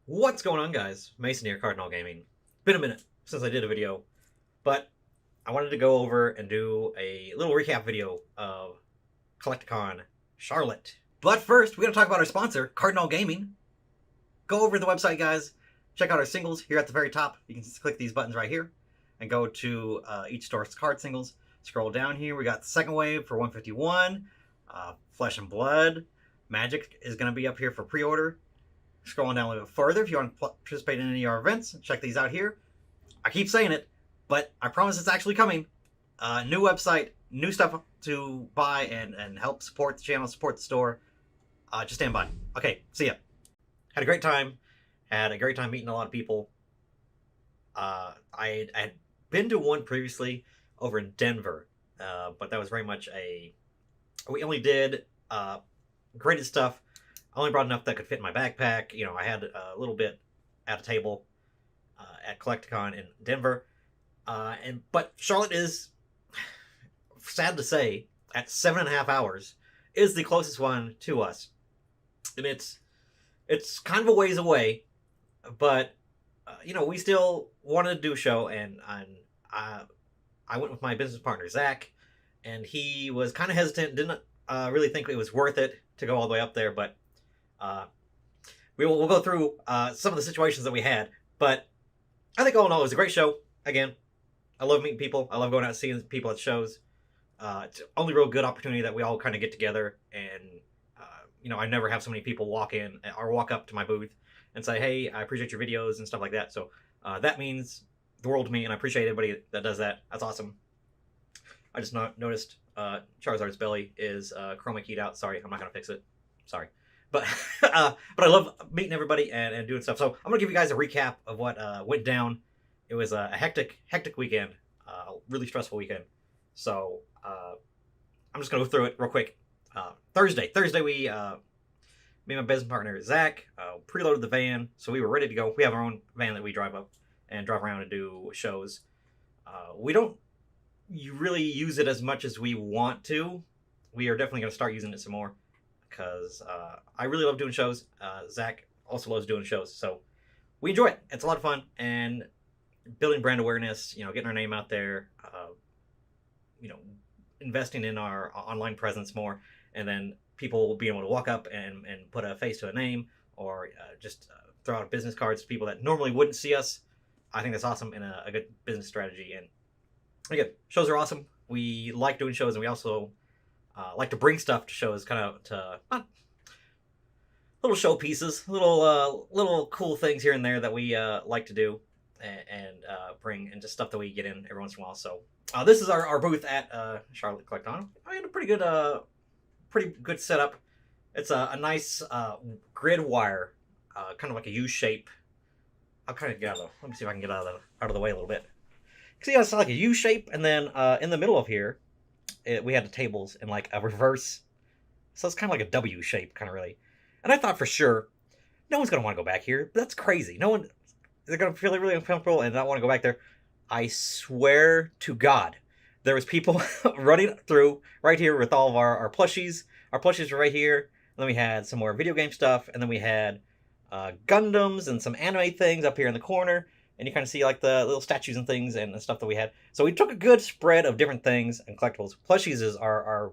What's going on, guys? Mason here, Cardinal Gaming. Been a minute since I did a video, but I wanted to go over and do a little recap video of Collectacon Charlotte. But first, we're going to talk about our sponsor, Cardinal Gaming. Go over to the website, guys. Check out our singles here at the very top. You can click these buttons right here and go to each store's card singles. Scroll down here. We got the second wave for 151. Flesh and Blood. Magic is going to be up here for pre-order. Scrolling down a little bit further, if you want to participate in any of our events, check these out here. I keep saying it, but I promise it's actually coming. New website, new stuff to buy and help support the channel, support the store. Just stand by. Okay, see ya. Had a great time. Had a great time meeting a lot of people. I had been to one previously over in Denver, but that was very much we only did graded stuff. I only brought enough that could fit in my backpack. You know, I had a little bit at a table at Collectacon in Denver. But Charlotte is, sad to say, at 7.5 hours, is the closest one to us. And it's kind of a ways away, but, we still wanted to do a show, and I went with my business partner, Zach, and he was kind of hesitant, didn't really think it was worth it to go all the way up there, but we'll go through some of the situations that we had, but I think all in all it was a great show. Again, I love meeting people. I love going out and seeing people at shows. It's the only real good opportunity that we all kind of get together, and I never have so many people walk in or walk up to my booth and say, "Hey, I appreciate your videos" and stuff like that. So that means the world to me, and I appreciate everybody that does that. That's awesome. I just noticed Charizard's belly is chroma keyed out. Sorry, I'm not gonna fix it. Sorry. But I love meeting everybody and doing stuff. So I'm gonna give you guys a recap of what went down. It was a hectic weekend, really stressful weekend. So I'm just gonna go through it real quick. Thursday, we me and my business partner Zach preloaded the van, so we were ready to go. We have our own van that we drive up and drive around and do shows. We don't really use it as much as we want to. We are definitely gonna start using it some more, because I really love doing shows. Zach also loves doing shows, so we enjoy it. It's a lot of fun, and building brand awareness, getting our name out there, investing in our online presence more, and then people being able to walk up and put a face to a name, or just throw out business cards to people that normally wouldn't see us. I think that's awesome and a good business strategy. And again, shows are awesome. We like doing shows, and we also like to bring stuff to shows, kind of to little show pieces, little cool things here and there that we like to do, and bring into stuff that we get in every once in a while. So this is our booth at Charlotte Collectacon. I had a pretty good setup. It's a nice grid wire, kind of like a U shape. I'll kind of get let me see if I can get out of the way a little bit. See, it's like a U shape, and then in the middle of here, we had the tables in like a reverse, so it's kind of like a W shape, kind of really. And I thought for sure, no one's gonna want to go back here. That's crazy. No one, they're gonna feel really uncomfortable and not want to go back there. I swear to God, there was people running through right here with all of our plushies. Our plushies were right here. And then we had some more video game stuff, and then we had Gundams and some anime things up here in the corner. And you kind of see like the little statues and things and stuff that we had. So we took a good spread of different things and collectibles. Plushies are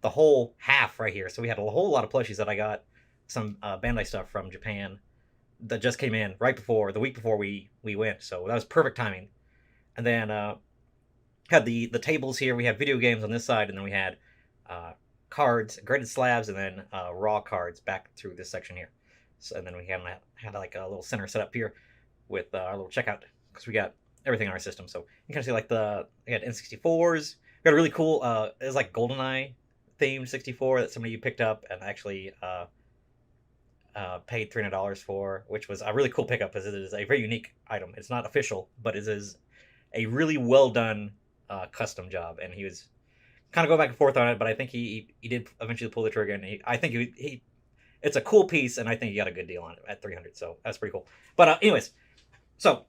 the whole half right here. So we had a whole lot of plushies that I got. Some Bandai stuff from Japan that just came in the week before we went. So that was perfect timing. And then had the tables here. We had video games on this side, and then we had cards, graded slabs, and then raw cards back through this section here. So, and then we had like a little center set up here with our little checkout, because we got everything in our system. So you can see like we had N64s. We got a really cool, it was like GoldenEye themed 64 that somebody picked up and actually paid $300 for, which was a really cool pickup, because it is a very unique item. It's not official, but it is a really well done custom job. And he was kind of going back and forth on it, but I think he did eventually pull the trigger, and I think he it's a cool piece, and I think he got a good deal on it at $300. So that's pretty cool. But anyways. So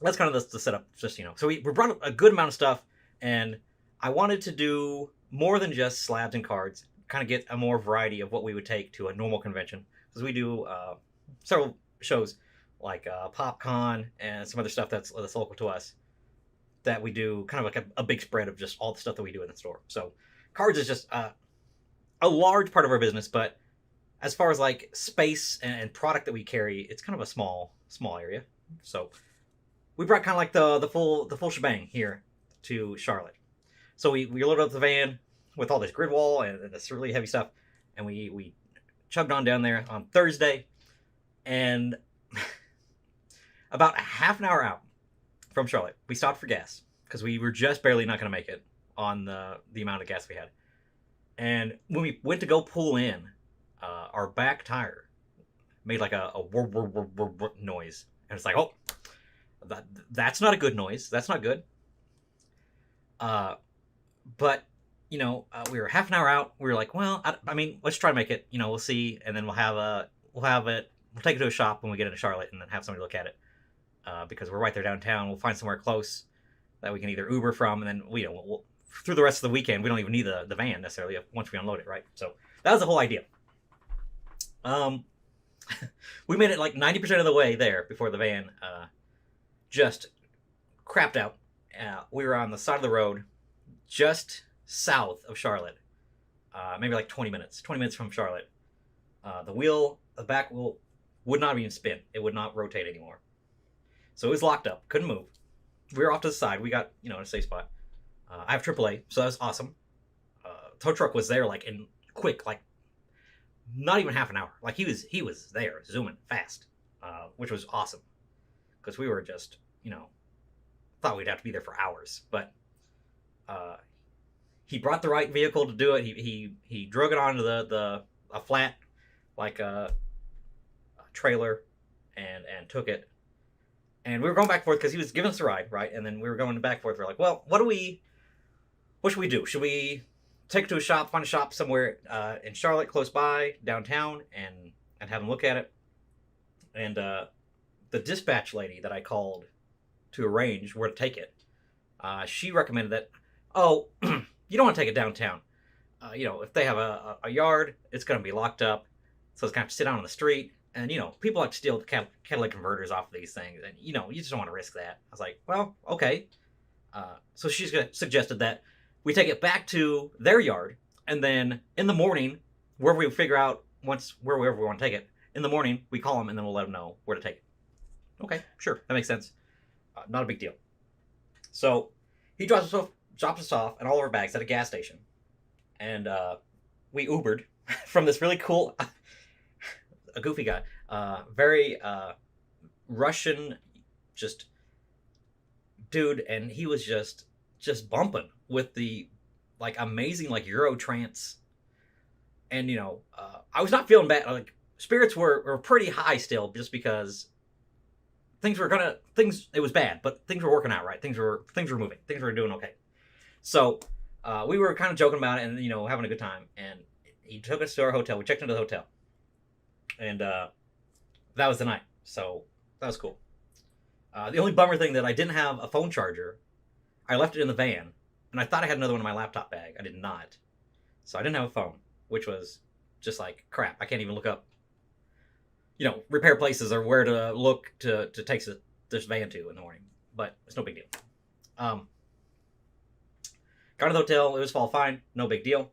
that's kind of the setup, just, So we brought up a good amount of stuff, and I wanted to do more than just slabs and cards, kind of get a more variety of what we would take to a normal convention, because we do several shows like PopCon and some other stuff that's local to us, that we do kind of like a big spread of just all the stuff that we do in the store. So cards is just a large part of our business, but as far as like space and product that we carry, it's kind of a small area. So we brought kind of like the full shebang here to Charlotte. So we loaded up the van with all this grid wall and this really heavy stuff, and we chugged on down there on Thursday, and about a half an hour out from Charlotte, we stopped for gas because we were just barely not going to make it on the amount of gas we had. And when we went to go pull in, our back tire made like a noise, and it's like, oh, that's not a good noise. That's not good. But we were half an hour out. We were like, well, I mean, let's try to make it. We'll see, and then we'll take it to a shop when we get into Charlotte, and then have somebody look at it. Because we're right there downtown. We'll find somewhere close that we can either Uber from, and then we'll through the rest of the weekend, we don't even need the van necessarily once we unload it, right? So that was the whole idea. We made it like 90% of the way there before the van just crapped out. We were on the side of the road just south of Charlotte, maybe like 20 minutes from Charlotte. The back wheel would not even spin. It would not rotate anymore. So it was locked up, couldn't move. We were off to the side. We got, in a safe spot. I have AAA, so that was awesome. Tow truck was there like in quick, like not even half an hour. Like he was there, zooming fast, which was awesome. Because we were just, thought we'd have to be there for hours. But he brought the right vehicle to do it. He drug it onto a flat, like a trailer, and took it. And we were going back and forth because he was giving us a ride, right? And then we were going back and forth. We're like, well, what should we do? Should we take it to a shop, find a shop somewhere in Charlotte, close by, downtown, and have him look at it? And the dispatch lady that I called to arrange where to take it, she recommended that, you don't want to take it downtown. If they have a yard, it's going to be locked up, so it's going to have to sit out on the street. And, people like to steal the catalytic converters off of these things. And, you just don't want to risk that. I was like, well, okay. So she suggested that we take it back to their yard. And then in the morning, wherever we figure out, wherever we want to take it, in the morning, we call them and then we'll let them know where to take it. Okay, sure. That makes sense. Not a big deal. So he drops us off and all of our bags at a gas station. And we Ubered from this really cool... a goofy guy, very Russian, just dude, and he was just bumping with the like amazing like Euro trance, and I was not feeling bad. Like spirits were pretty high still, just because it was bad, but things were working out right. Things were moving. Things were doing okay. So we were kind of joking about it and having a good time, and he took us to our hotel. We checked into the hotel. And that was the night. So that was cool. The only bummer thing that I didn't have a phone charger. I left it in the van. And I thought I had another one in my laptop bag. I did not. So I didn't have a phone. Which was just like crap. I can't even look up, repair places or where to look to take this van to in the morning. But it's no big deal. Got to the hotel. It was all fine. No big deal.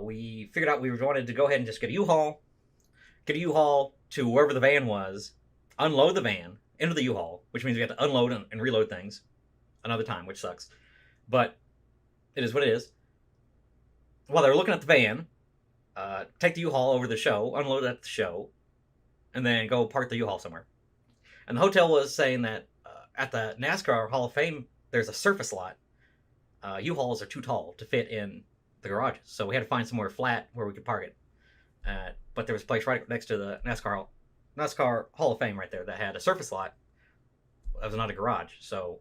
We figured out we wanted to go ahead and just get a U-Haul to wherever the van was, unload the van into the U-Haul, which means we have to unload and reload things another time, which sucks. But it is what it is. While they were looking at the van, take the U-Haul over to the show, unload it at the show, and then go park the U-Haul somewhere. And the hotel was saying that at the NASCAR Hall of Fame, there's a surface lot. U-Hauls are too tall to fit in the garages, so we had to find somewhere flat where we could park it. But there was a place right next to the NASCAR Hall of Fame right there that had a surface lot. That was not a garage. So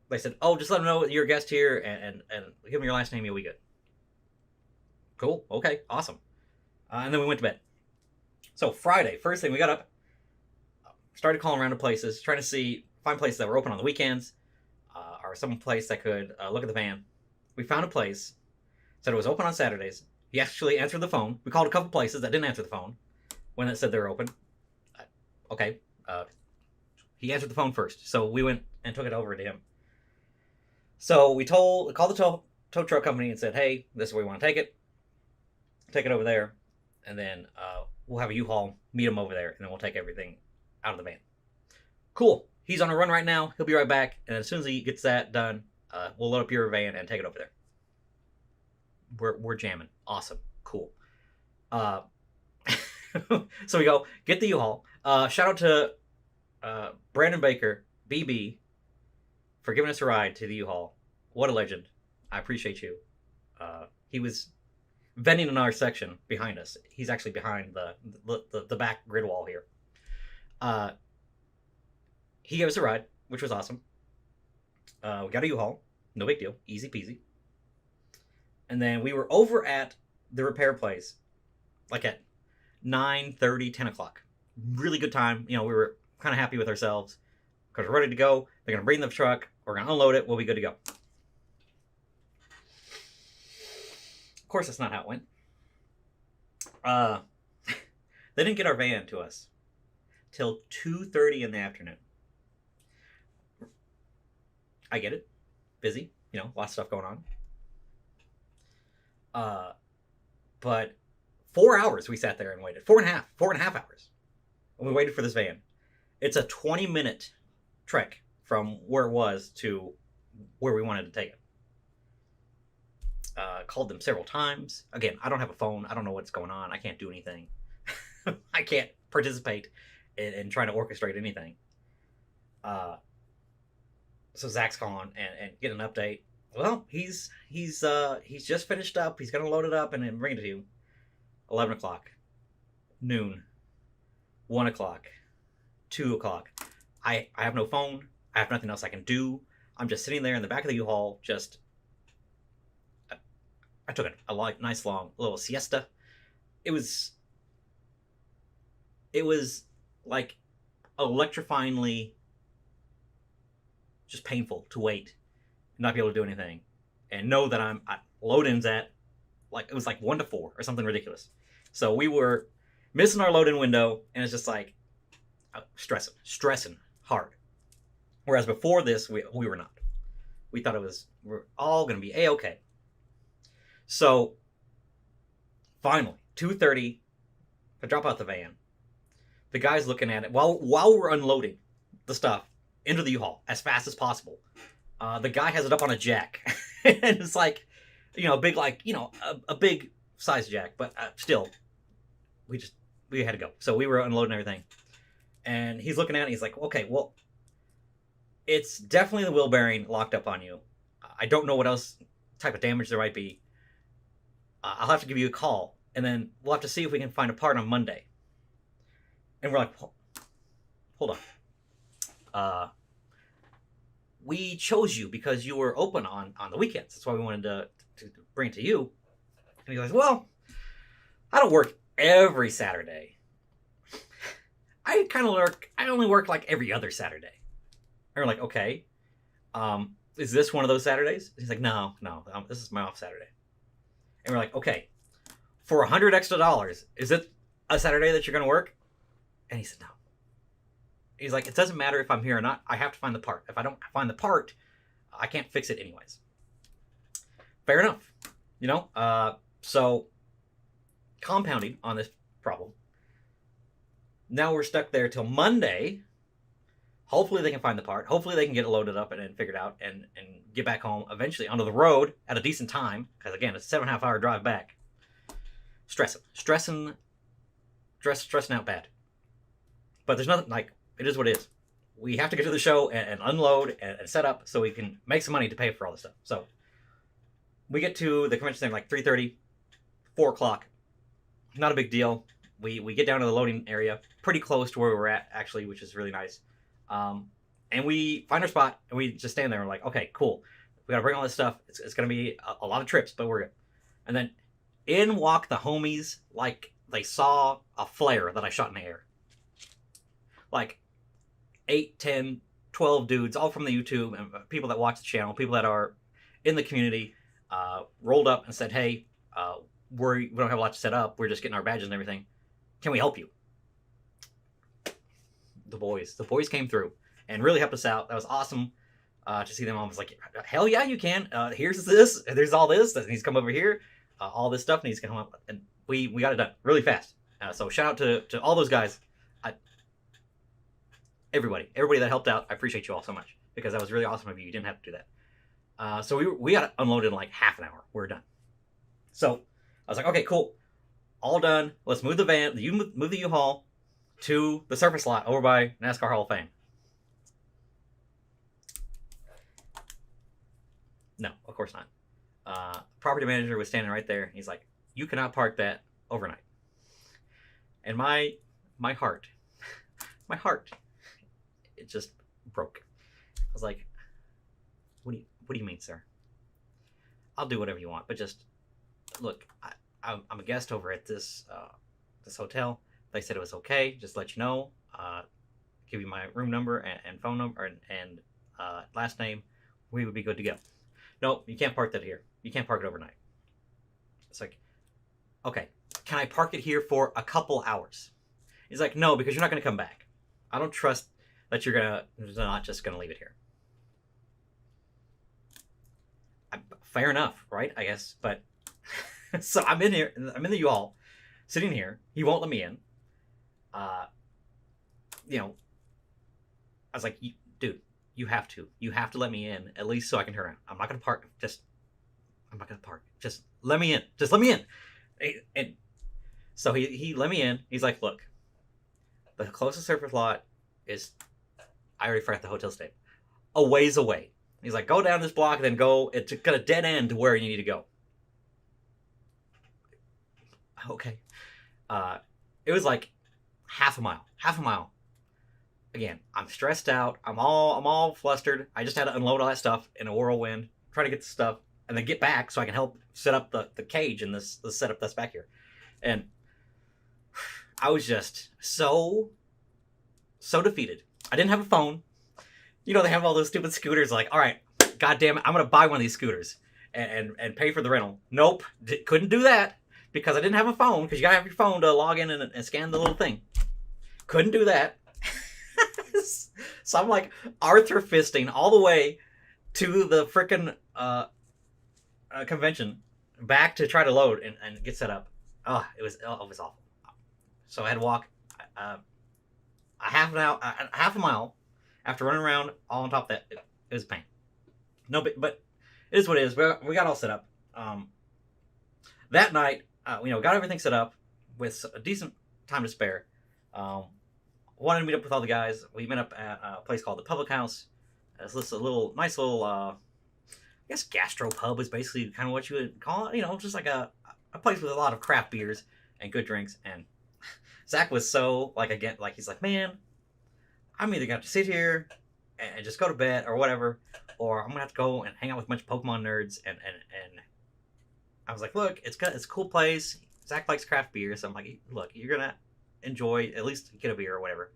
they said, just let them know you're a guest here and give them your last name, you'll be good. Cool. Okay. Awesome. And then we went to bed. So Friday, first thing, we got up, started calling around to places, trying to find places that were open on the weekends, or some place that could look at the van. We found a place, said it was open on Saturdays. He actually answered the phone. We called a couple places that didn't answer the phone when it said they were open. okay. He answered the phone first, so we went and took it over to him. So we called the tow truck company and said, hey, this is where we want to take it. Take it over there, and then we'll have a U-Haul meet him over there, and then we'll take everything out of the van. Cool. He's on a run right now. He'll be right back, and as soon as he gets that done, we'll load up your van and take it over there. We're jamming. Awesome. Cool. So we go get the U-Haul. Shout out to Brandon Baker, BB, for giving us a ride to the U-Haul. What a legend. I appreciate you. He was vending in our section behind us. He's actually behind the back grid wall here. He gave us a ride, which was awesome. We got a U-Haul. No big deal. Easy peasy. And then we were over at the repair place like at 9:30, 10 o'clock. Really good time. You know, we were kind of happy with ourselves because we're ready to go. They're going to bring the truck. We're going to unload it. We'll be good to go. Of course, that's not how it went. They didn't get our van to us till 2:30 in the afternoon. I get it. Busy. You know, lots of stuff going on. But 4 hours we sat there and waited. 4.5 hours. And we waited for this van. It's a 20-minute trek from where it was to where we wanted to take it. Called them several times. Again, I don't have a phone. I don't know what's going on. I can't do anything. I can't participate in trying to orchestrate anything. So Zach's calling and getting an update. Well, he's just finished up. He's gonna load it up and then bring it to you. 11 o'clock, noon, 1 o'clock, 2 o'clock. I have no phone. I have nothing else I can do. I'm just sitting there in the back of the U-Haul. Just I took a nice long little siesta. It was like electrifyingly just painful to wait and not be able to do anything and know that load-ins at like, it was like 1 to 4 or something ridiculous. So we were missing our load-in window, and it's just like stressing hard. Whereas before this, we were not. We thought we're all going to be A-okay. So finally, 2:30, I drop out the van. The guy's looking at it while we're unloading the stuff into the U-Haul as fast as possible. The guy has it up on a jack, and it's like, you know, big, like, you know, a big size jack, but still, we had to go. So we were unloading everything, and he's looking at it, and he's like, okay, well, it's definitely the wheel bearing locked up on you. I don't know what else type of damage there might be. I'll have to give you a call, and then we'll have to see if we can find a part on Monday. And we're like, hold on. We chose you because you were open on the weekends. That's why we wanted to bring it to you. And he goes, well, I don't work every Saturday. I only work like every other Saturday. And we're like, okay. Is this one of those Saturdays? He's like, no, this is my off Saturday. And we're like, okay, for $100 extra, is it a Saturday that you're going to work? And he said, no. He's like, it doesn't matter if I'm here or not. I have to find the part. If I don't find the part, I can't fix it anyways. Fair enough. You know, so compounding on this problem. Now we're stuck there till Monday. Hopefully they can find the part. Hopefully they can get it loaded up and figured out and get back home eventually onto the road at a decent time. Because again, it's a 7.5 hour drive back. Stressing out bad. But there's nothing, like, it is what it is. We have to get to the show and unload and set up so we can make some money to pay for all this stuff. So we get to the convention center like 3:30, 4 o'clock. Not a big deal. We get down to the loading area, pretty close to where we were at, actually, which is really nice. And we find our spot, and we just stand there and we're like, okay, cool. We got to bring all this stuff. It's going to be a lot of trips, but we're good. And then in walk the homies like they saw a flare that I shot in the air. Like 8, 10, 12 dudes, all from the YouTube, and people that watch the channel, people that are in the community, rolled up and said, hey, we don't have a lot to set up. We're just getting our badges and everything. Can we help you? the boys. The boys came through and really helped us out. That was awesome to see them. I was like, hell yeah, you can. Here's this. There's all this that needs to come over here. All this stuff needs to come up, and we got it done really fast. So shout out to all those guys. Everybody that helped out. I appreciate you all so much because that was really awesome of you. You didn't have to do that. So we got it unloaded in like half an hour. We're done. So I was like, okay, cool. All done. Let's move the van. You move the U-Haul to the surface lot over by NASCAR Hall of Fame. No, of course not. Property manager was standing right there. He's like, you cannot park that overnight. And my heart, it just broke. I was like, what do you mean, sir? I'll do whatever you want, but just look, I'm a guest over at this hotel. They said it was okay. Just let you know. Give you my room number and phone number and last name. We would be good to go. No, you can't park that here. You can't park it overnight. It's like, okay, can I park it here for a couple hours? He's like, no, because you're not going to come back. I don't trust that you're not just going to leave it here. Fair enough, right? I guess, but so I'm in here. I'm in the U-Haul, sitting here. He won't let me in. I was like, dude, you have to let me in at least so I can turn around. I'm not gonna park. I'm not gonna park. Just let me in. Just let me in. And so he let me in. He's like, look, the closest surface lot is, I already forgot the hotel state, a ways away. He's like, go down this block, then go. It's got a dead end to where you need to go. Okay. It was like half a mile. Again, I'm stressed out. I'm all flustered. I just had to unload all that stuff in a whirlwind, try to get the stuff, and then get back so I can help set up the cage in this setup that's back here. And I was just so defeated. I didn't have a phone. You know, they have all those stupid scooters like, all right, God damn it, I'm going to buy one of these scooters and pay for the rental. Nope, couldn't do that because I didn't have a phone, because you got to have your phone to log in and scan the little thing. Couldn't do that. So I'm like Arthur fisting all the way to the frickin' convention back to try to load and get set up. It was awful. So I had to walk a half a mile after running around all on top of that. It was a pain. No, but it is what it is. We got all set up. That night, got everything set up with a decent time to spare. Wanted to meet up with all the guys. We met up at a place called the Public House. It's this nice little, I guess gastro pub is basically kind of what you would call it. Just like a place with a lot of craft beers and good drinks. And Zach was so he's like, man, I'm either gonna have to sit here and just go to bed or whatever, or I'm gonna have to go and hang out with a bunch of Pokemon nerds. And I was like, look, it's a cool place. Zach likes craft beer, so I'm like, look, you're gonna enjoy, at least get a beer or whatever.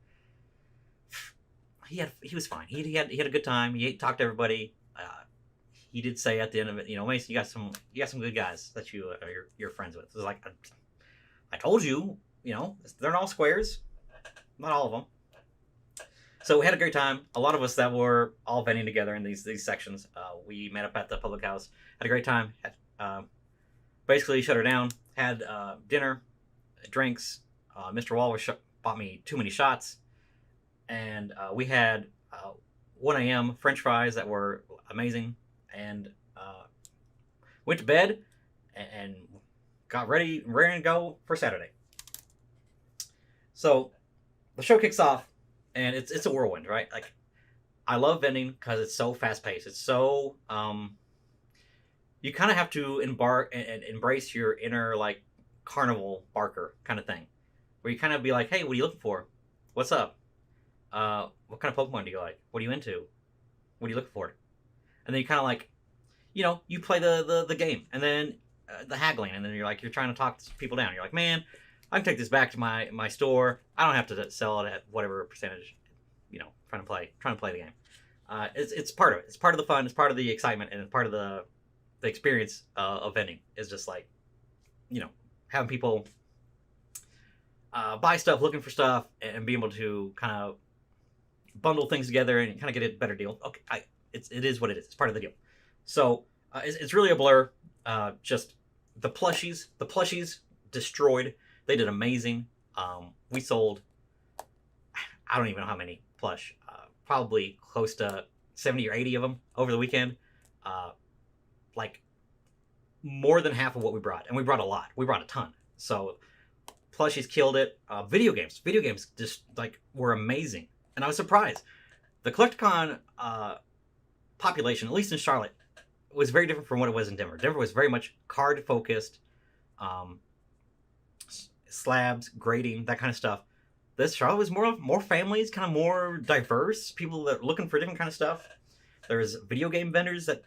He was fine. He had a good time. He talked to everybody. He did say at the end of it, Mason, you got some good guys that you're friends with. It was like, I told you, they're not all squares, not all of them. So we had a great time. A lot of us that were all vending together in these sections, we met up at the Public House, had a great time. Basically shut her down, had dinner, drinks. Mr. Walrus bought me too many shots, and we had 1 a.m. French fries that were amazing, and went to bed and got ready to go for Saturday. So the show kicks off, and it's a whirlwind, right? Like, I love vending because it's so fast paced. It's so you kind of have to embark and embrace your inner like carnival barker kind of thing, where you kind of be like, hey, what are you looking for? What's up? What kind of Pokemon do you like? What are you into? What are you looking for? And then you kind of like, you play the game, and then the haggling, and then you're trying to talk people down. You're like, man, I can take this back to my store. I don't have to sell it at whatever percentage, trying to play the game. It's part of it. It's part of the fun. It's part of the excitement, and it's part of the experience of vending. Is just like, having people buy stuff, looking for stuff, and be able to kind of bundle things together and kind of get a better deal. Okay, it is what it is. It's part of the deal. So it's really a blur. Just the plushies destroyed. They did amazing. We sold, I don't even know how many plush, probably close to 70 or 80 of them over the weekend. Like more than half of what we brought, and we brought a lot. We brought a ton. So plushies killed it. Video games just like were amazing, and I was surprised. The Collectacon population, at least in Charlotte, was very different from what it was in Denver. Denver was very much card focused, slabs, grading, that kind of stuff. This Charlotte was more families, kind of more diverse, people that are looking for different kind of stuff. There's video game vendors that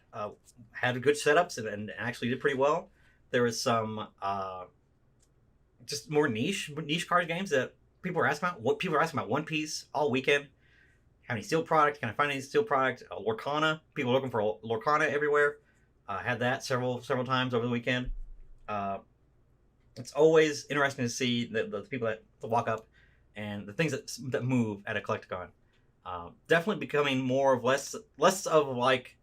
had good setups and actually did pretty well. There was some just more niche card games that people were asking about. What people were asking about One Piece all weekend. Have any steel product? Can I find any steel product? Lorcana. People looking for Lorcana everywhere. Had that several times over the weekend. It's always interesting to see the people that walk up and the things that move at a Collectacon. Definitely becoming more of less of like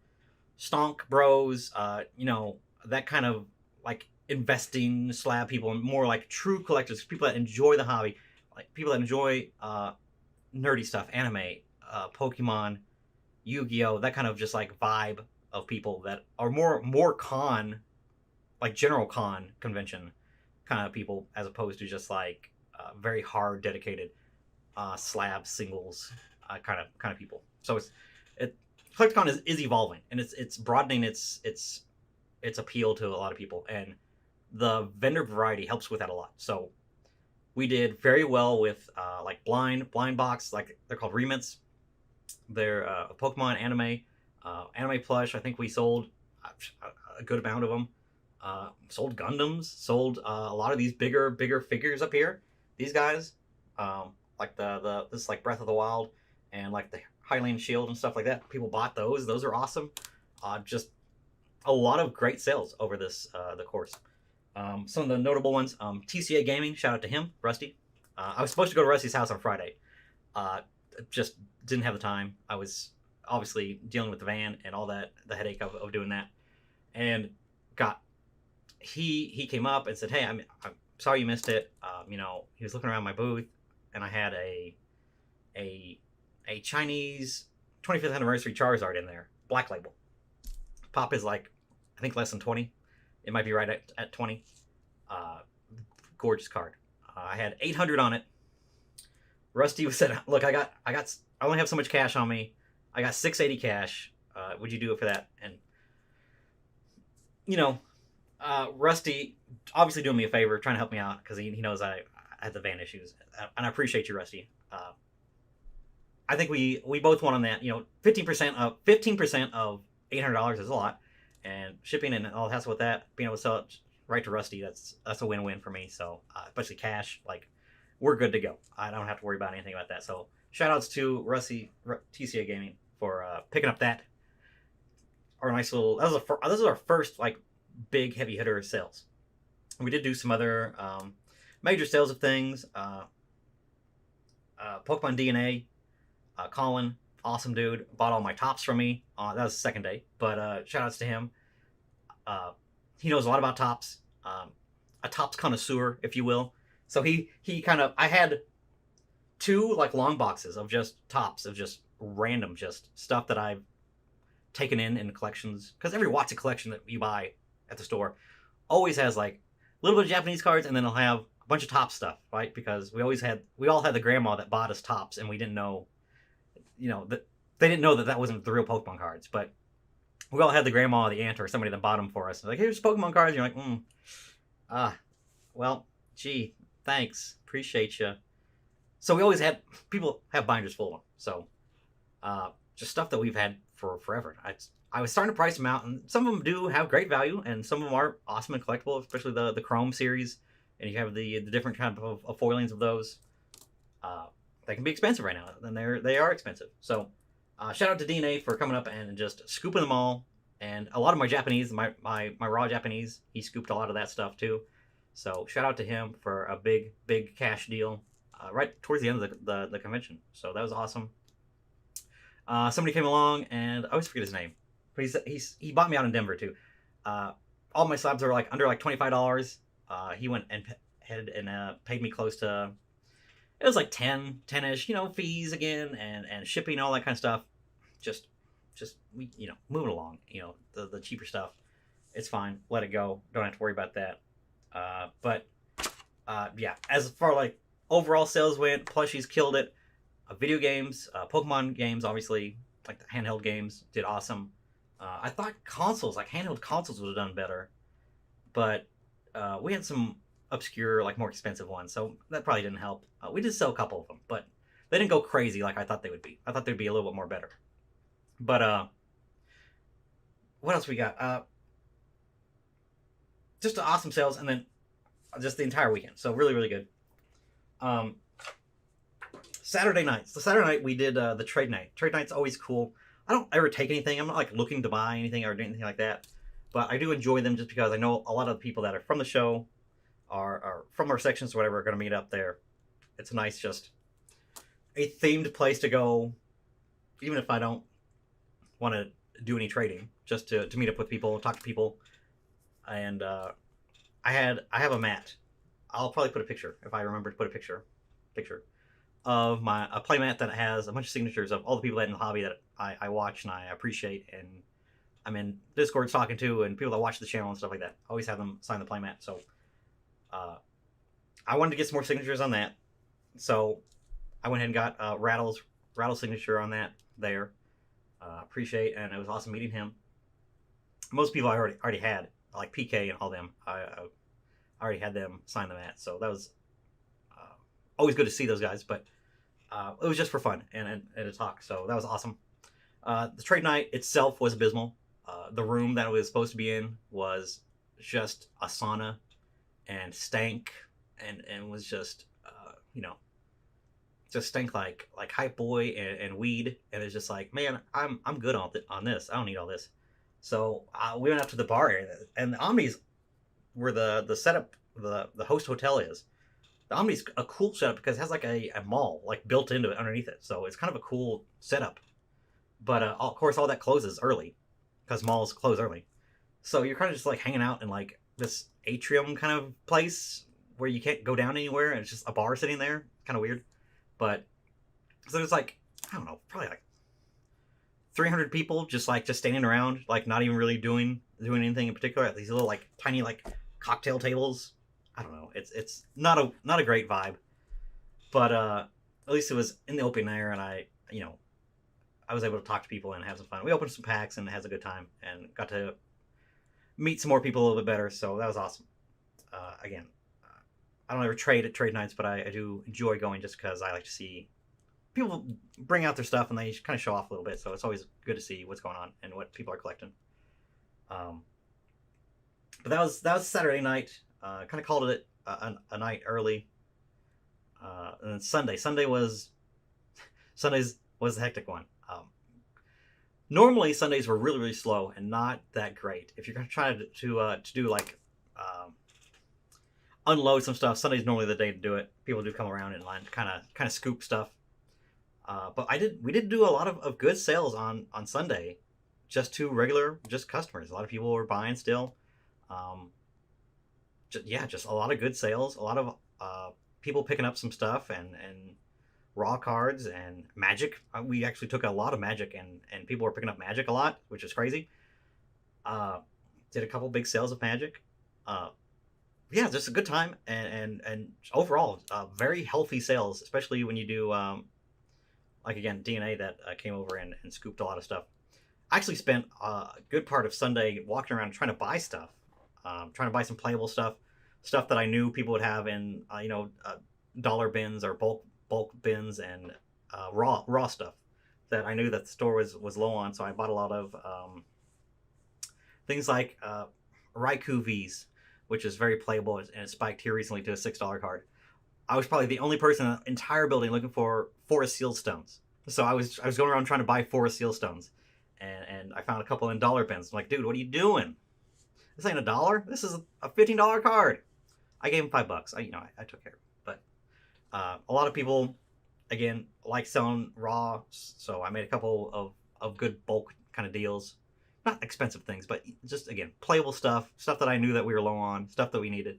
stonk bros, that kind of like investing slab people, and more like true collectors, people that enjoy the hobby, like people that enjoy nerdy stuff, anime, Pokemon, Yu-Gi-Oh, that kind of just like vibe of people that are more con, like general con convention kind of people, as opposed to just like very hard dedicated slab singles kind of people. So Collectacon is evolving, and it's broadening its appeal to a lot of people, and the vendor variety helps with that a lot. So we did very well with like blind box, like they're called remints. They're Pokemon anime plush. I think we sold a good amount of them. Sold Gundams, sold a lot of these bigger figures up here. These guys, like this like Breath of the Wild and like the Hylian Shield and stuff like that. People bought those. Those are awesome. Just a lot of great sales over this the course. Some of the notable ones, TCA Gaming, shout out to him, Rusty. I was supposed to go to Rusty's house on Friday. Just didn't have the time. I was obviously dealing with the van and all that, the headache of doing that. And he came up and said, hey, I'm sorry you missed it. He was looking around my booth, and I had a Chinese 25th anniversary Charizard in there, black label. Pop is like, I think less than 20. It might be right at 20. Gorgeous card. I had 800 on it. Rusty said, look, I only have so much cash on me. I got 680 cash. Would you do it for that? And Rusty obviously doing me a favor, trying to help me out, because he knows I had the van issues, and I appreciate you, Rusty. I think we both won on that. 15% of $800 is a lot, and shipping and all the hassle with that, being able to sell it right to Rusty, that's a win-win for me. So especially cash, like we're good to go. I don't have to worry about anything about that. So shout outs to Rusty TCA Gaming for picking up that. Our nice little this is our first like big heavy hitter sales. We did do some other major sales of things. Pokemon DNA, Colin, awesome dude, bought all my tops from me. That was the second day, but shout outs to him. He knows a lot about tops, a tops connoisseur, if you will. So he kind of, I had 2 like long boxes of just tops, of just random just stuff that I've taken in collections, because every Watson collection that you buy at the store always has like a little bit of Japanese cards, and then they'll have a bunch of top stuff, right? Because we all had the grandma that bought us tops, and we didn't know, that they didn't know that wasn't the real Pokemon cards, but we all had the grandma or the aunt or somebody that bought them for us. Like, here's Pokemon cards. And you're like, well, gee, thanks, appreciate you. So we always had, people have binders full of them. So just stuff that we've had for forever. I was starting to price them out, and some of them do have great value, and some of them are awesome and collectible, especially the Chrome series, and you have the different kind of foilings of those. They can be expensive right now, and they are expensive. So shout out to DNA for coming up and just scooping them all, and a lot of my Japanese, my raw Japanese, he scooped a lot of that stuff too. So shout out to him for a big cash deal right towards the end of the convention. So that was awesome. Somebody came along, and I always forget his name, but he bought me out in Denver too. All my slabs are like under like $25. He went and paid me close to, it was like 10-ish, fees again and shipping, all that kind of stuff. Just we moving along. The cheaper stuff, it's fine. Let it go. Don't have to worry about that. But yeah, as far like overall sales went, plushies killed it. Video games, Pokemon games, obviously, like the handheld games, did awesome. I thought consoles, like handheld consoles, would have done better, but we had some obscure, like more expensive ones, so that probably didn't help. We did sell a couple of them, but they didn't go crazy like I thought they would be. I thought they'd be a little bit more better. But what else we got? Just awesome sales, and then just the entire weekend. So really, really good. Saturday nights. The Saturday night we did the trade night. Trade night's always cool. I don't ever take anything. I'm not like looking to buy anything or do anything like that. But I do enjoy them just because I know a lot of the people that are from the show are from our sections or whatever are going to meet up there. It's nice, just a themed place to go, even if I don't want to do any trading, just to meet up with people, talk to people. And I have a mat. I'll probably put a picture if I remember to put a picture of a play mat that has a bunch of signatures of all the people that in the hobby that I watch and I appreciate, and I'm in Discords talking to, and people that watch the channel and stuff like that. I always have them sign the play mat. So I wanted to get some more signatures on that, so I went ahead and got Rattle's signature on that there. Appreciate, and it was awesome meeting him. Most people I already had, like PK and all them. I already had them sign the mat, so that was always good to see those guys. But it was just for fun and a talk, so that was awesome. The trade night itself was abysmal. The room that it was supposed to be in was just a sauna and stank and was just just stank like hype boy and weed, and it's just like, man, I'm good on this. I don't need all this. So we went out to the bar area, and the Omnis where the setup, the host hotel is. The Omni's a cool setup because it has like a mall like built into it underneath it, so it's kind of a cool setup. But of course, all that closes early because malls close early. So you're kind of just like hanging out in like this atrium kind of place where you can't go down anywhere, and it's just a bar sitting there. Kind of weird. But so there's like, I don't know, probably like 300 people just standing around, like not even really doing anything in particular at these little like tiny like cocktail tables. I don't know. It's not a great vibe. But at least it was in the open air, and I was able to talk to people and have some fun. We opened some packs and had a good time and got to meet some more people a little bit better, so that was awesome. Again, I don't ever trade at trade nights, but I do enjoy going just because I like to see people bring out their stuff and they kind of show off a little bit, so it's always good to see what's going on and what people are collecting. But that was Saturday night. Kind of called it a night early. And then Sunday was the hectic one. Normally Sundays were really, really slow and not that great. If you're going to try to do like unload some stuff, Sunday's normally the day to do it. People do come around and line kind of scoop stuff. But we did do a lot of good sales on Sunday, just to regular customers. A lot of people were buying still. Just a lot of good sales. A lot of people picking up some stuff and raw cards and magic. We actually took a lot of magic, and people were picking up magic a lot, which is crazy. Did a couple big sales of magic. Just a good time, and overall very healthy sales, especially when you do like again DNA that came over and scooped a lot of stuff. I actually spent a good part of Sunday walking around trying to buy stuff, trying to buy some playable stuff that I knew people would have in dollar bins or bulk bins, and raw stuff that I knew that the store was low on. So I bought a lot of things like Raikou V's, which is very playable, and it spiked here recently to a $6 card. I was probably the only person in the entire building looking for Forest Seal Stones. So I was going around trying to buy Forest Seal Stones, and I found a couple in dollar bins. I'm like, dude, what are you doing? This ain't $1. This is a $15 card. I gave him $5. I took care of it. But a lot of people again, like selling raw, so I made a couple of good bulk kind of deals. Not expensive things, but just again playable stuff that I knew that we were low on, stuff that we needed.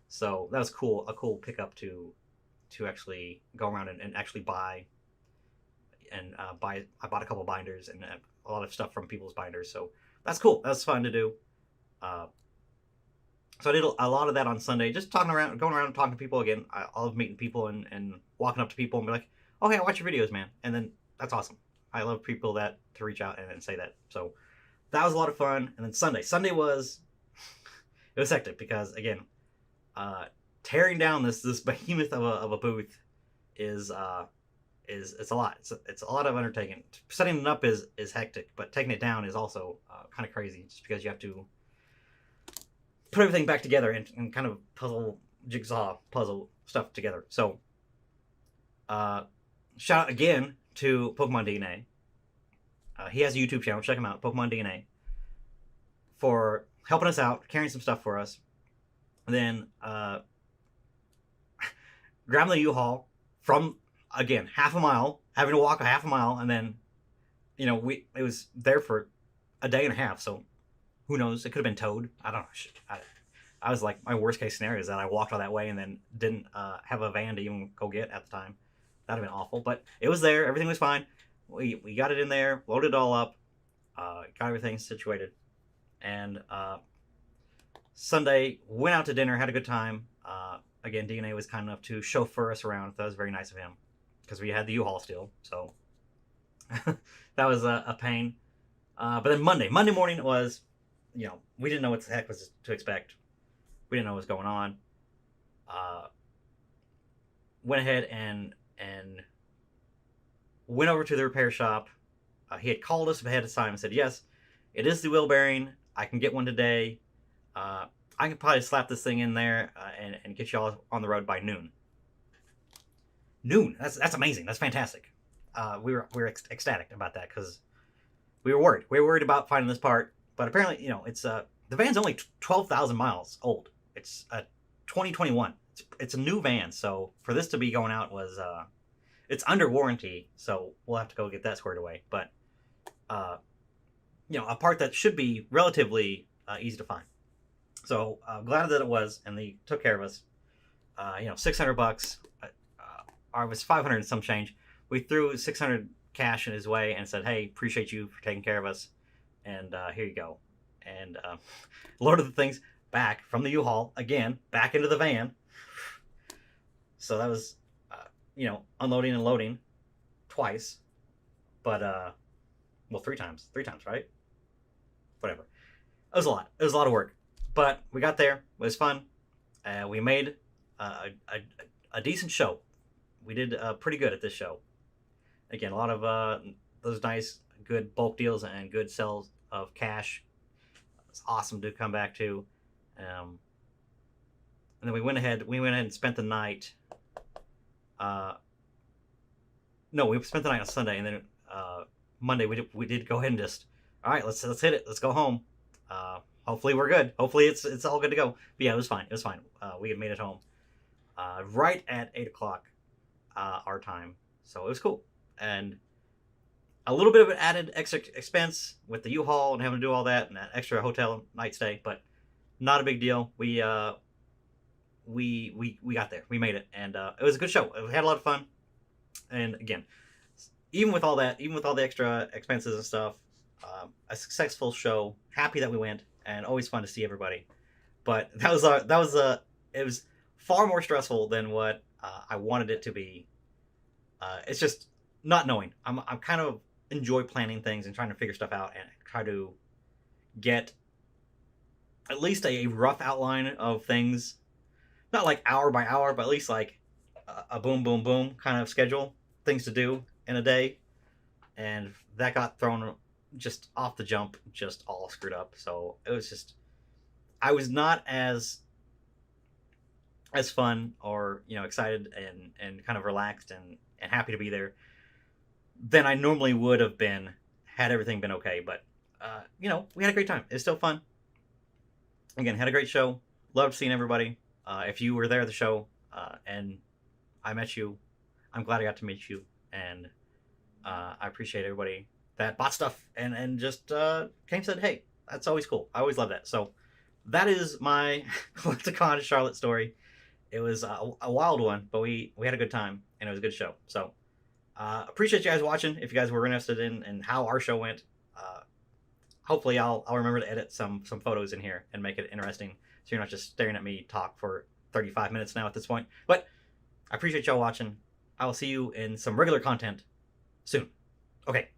So that was cool, a cool pickup to actually go around and actually buy and buy. I bought a couple binders and a lot of stuff from people's binders, so that's cool. That's fun to do. Uh, so I did a lot of that on Sunday, just talking around, going around and talking to people again. I love meeting people and walking up to people and be like, "Oh, hey, I watch your videos, man," and then that's awesome. I love people that to reach out and say that. So that was a lot of fun. And then Sunday was it was hectic because again, tearing down this behemoth of a booth is it's a lot. It's a lot of undertaking. Setting it up is hectic, but taking it down is also kind of crazy, just because you have to put everything back together and kind of jigsaw puzzle stuff together. So shout out again to Pokemon DNA. He has a YouTube channel. Check him out, Pokemon DNA, for helping us out, carrying some stuff for us. And then grabbing the U-Haul from, again, half a mile, having to walk a half a mile, and then, it was there for a day and a half, so who knows? It could have been towed. I don't know. I was like, my worst case scenario is that I walked all that way and then didn't have a van to even go get at the time. That'd have been awful, but it was there. Everything was fine. We got it in there, loaded it all up, got everything situated, and Sunday went out to dinner, had a good time. Again, DNA was kind enough to chauffeur us around. That was very nice of him, because we had the U-Haul still, so that was a pain. But then Monday morning was, we didn't know what the heck was to expect. We didn't know what was going on. Went ahead and went over to the repair shop. He had called us ahead of time and said, yes, it is the wheel bearing. I can get one today. I can probably slap this thing in there and get you all on the road by noon. Noon. That's amazing. That's fantastic. We were ecstatic about that, because we were worried. We were worried about finding this part, but apparently, it's the van's only 12,000 miles old. It's a 2021. It's a new van, so for this to be going out was it's under warranty, so we'll have to go get that squared away. But a part that should be relatively easy to find. So glad that it was, and they took care of us. $600. Or it was 500 and some change. We threw 600 cash in his way and said, "Hey, appreciate you for taking care of us, and here you go." And loaded the things back from the U-Haul again, back into the van. So that was, unloading and loading twice, but three times, right? Whatever. It was a lot. It was a lot of work, but we got there. It was fun. We made a decent show. We did pretty good at this show. Again, a lot of those nice, good bulk deals and good sales of cash. It's awesome to come back to. And then we went ahead and spent the night. No, we spent the night on Sunday, and then Monday we did go ahead and just, all right, let's hit it. Let's go home. Hopefully we're good. Hopefully it's all good to go. But yeah, it was fine. It was fine. We had made it home right at 8:00 our time, so it was cool. And a little bit of an added extra expense with the U-Haul and having to do all that and that extra hotel night stay, but not a big deal. We got there. We made it, and it was a good show. We had a lot of fun. And again, even with all that, even with all the extra expenses and stuff, a successful show. Happy that we went, and always fun to see everybody. But it was far more stressful than what I wanted it to be. It's just not knowing. I'm kind of enjoy planning things and trying to figure stuff out and try to get at least a rough outline of things. Not like hour by hour, but at least like a boom, boom, boom kind of schedule, things to do in a day. And that got thrown just off the jump, just all screwed up. So it was just, I was not as fun or, excited and kind of relaxed and happy to be there than I normally would have been had everything been okay. But, we had a great time. It's still fun. Again, had a great show. Loved seeing everybody. If you were there at the show and I met you, I'm glad I got to meet you, and I appreciate everybody that bought stuff and just came and said, hey, that's always cool. I always love that. So that is my Collectacon Charlotte story. It was a wild one, but we had a good time, and it was a good show. So appreciate you guys watching. If you guys were interested in how our show went, hopefully I'll remember to edit some photos in here and make it interesting, so you're not just staring at me talk for 35 minutes now at this point. But I appreciate y'all watching. I will see you in some regular content soon. Okay.